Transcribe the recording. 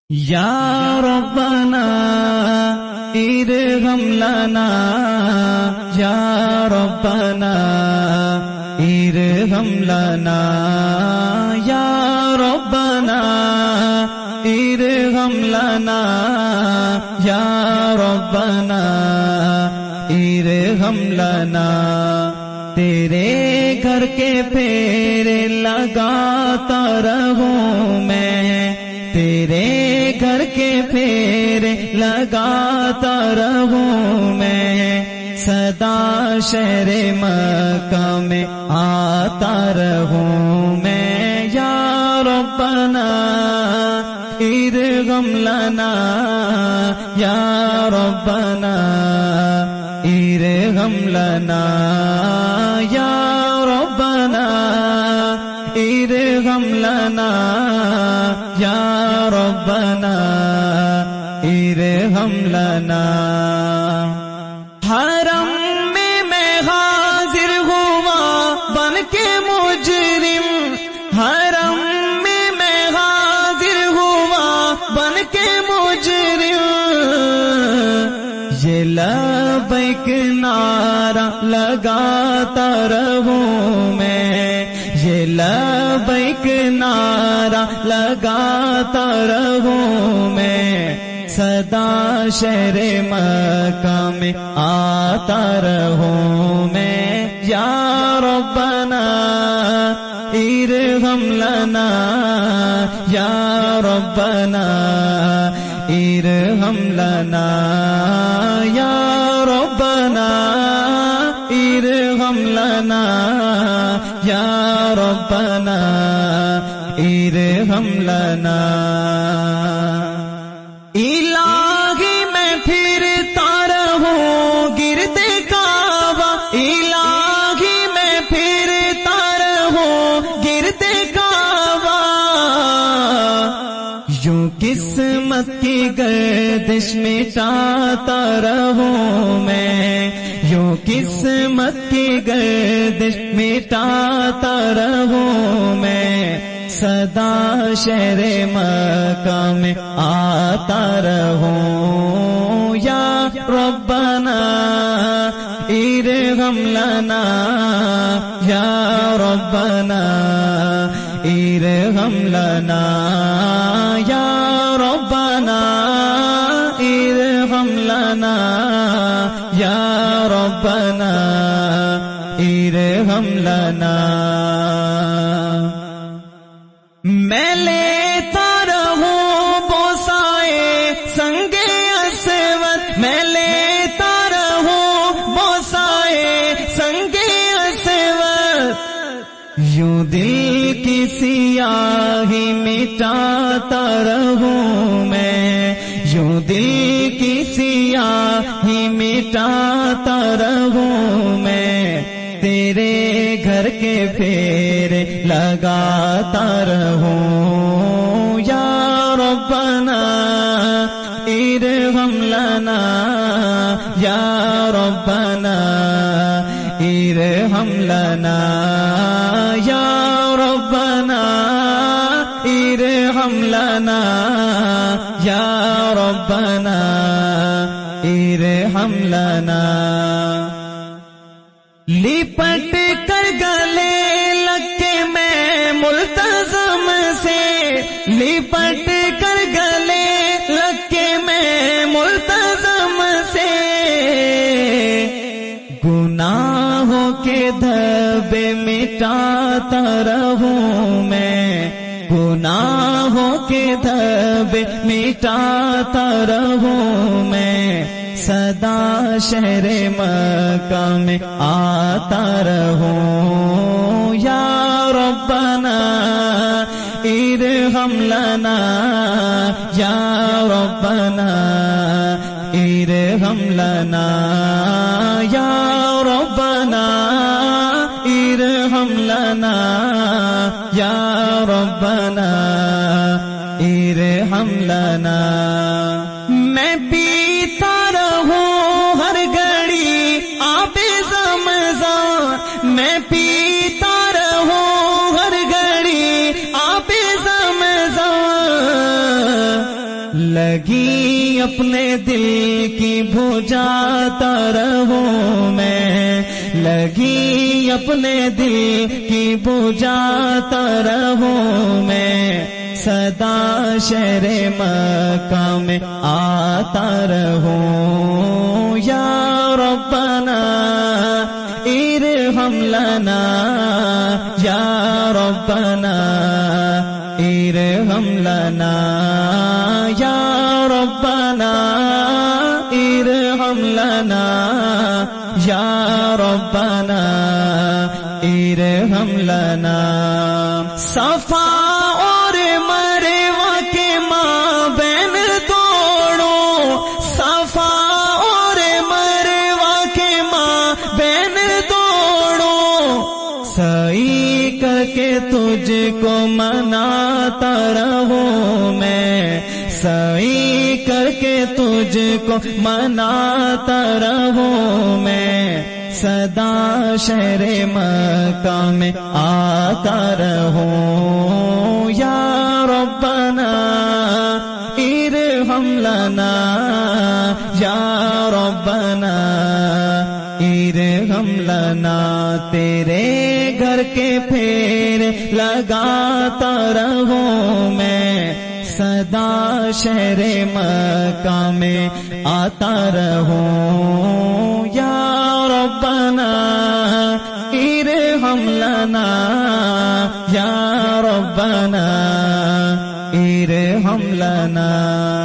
یا ربنا ارحم لنا یا ربنا ارحم لنا یا ربنا ارحم لنا یا ربنا ارحم لنا تیرے گھر کے پھیرے لگاتا رہوں میں، تیرے گھر کے پھیرے لگاتا رہوں میں، سدا شہر مکہ میں آتا رہوں میں، یا ربنا ارحم لنا یا ربنا ارحم لنا یا ربنا ارحم لنا یا ربنا ارحم لنا۔ حرم میں حاضر ہوا بن کے مجرم، حرم میں حاضر ہوا بن کے مجرم، یہ لبیک نعرہ لگاتا رہوں میں، یہ لبیک نعرہ لگاتا رہوں میں، سدا شہر مکہ میں آتا رہوں میں، یا ربنا ارحم لنا یا ربنا ارحم لنا یا ربنا ارحم لنا یا ربنا ارحم لنا۔ الہی میں پھرتا رہوں گردے کعبہ، الہی میں پھرتا رہوں گردے کعبہ، یوں قسمت کی گردش مٹاتا رہوں میں، یوں قسمت کی گردش مٹاتا رہوں میں، سدا شہر مکہ میں آتا رہوں، یا ربنا ارحم لنا یا ربنا ارحم لنا یا ربنا ارحم لنا یا ربنا ارحم لنا۔ میں لیتا رہوں بوسائے سنگ اسود، میں لیتا رہوں بوسائے سنگ اسود، یوں دل کی سیاہی مٹاتا رہوں میں، یوں دل کی سیاہی مٹاتا رہوں میں، تیرے گھر کے پھیرے لگاتا رہوں، یا ربنا ارحم لنا یا ربنا ارحم لنا یا ربنا ارحم لنا یا ربنا ارحم لنا۔ لپٹ کر گلے لگ کے میں ملتزم سے، لپٹ کر گلے لگ کے میں ملتزم سے، گناہوں کے دھبے مٹاتا رہوں میں، گناہوں کے دھبے مٹاتا رہوں میں، سدا شہر مکہ میں آتا رہوں، یا ربنا ارحم لنا یا ربنا ارحم لنا یا ربنا ارحم لنا یا ربنا ارحم لنا۔ میں پیتا رہوں ہر گھڑی آب زمزم، میں پیتا رہوں ہر گھڑی آب زمزم، لگی اپنے دل کی بجھاتا رہوں میں، لگی اپنے دل کی بجھاتا رہوں میں، سدا شہر مکہ میں آتا رہوں۔ یا ربنا ارحم لنا، یا ربنا ارحم لنا، یا ربنا ارحم لنا، یا ربنا ارحم لنا۔ صفا اور مروہ کے مابین دوڑو، صفا اور مروہ کے مابین دوڑو، سعی کر کے تجھ کو مناتا رہوں میں، سعی کر کے تجھ کو مناتا رہوں میں، سدا شہر مکہ میں آتا رہوں۔ یا ربنا ارحم لنا، یا ربنا ارحم لنا، تیرے گھر کے پھیر لگاتا رہوں میں، سدا شہر مکہ میں آتا رہوں۔ یا ربنا ارحم لنا، یا ربنا ارحم لنا۔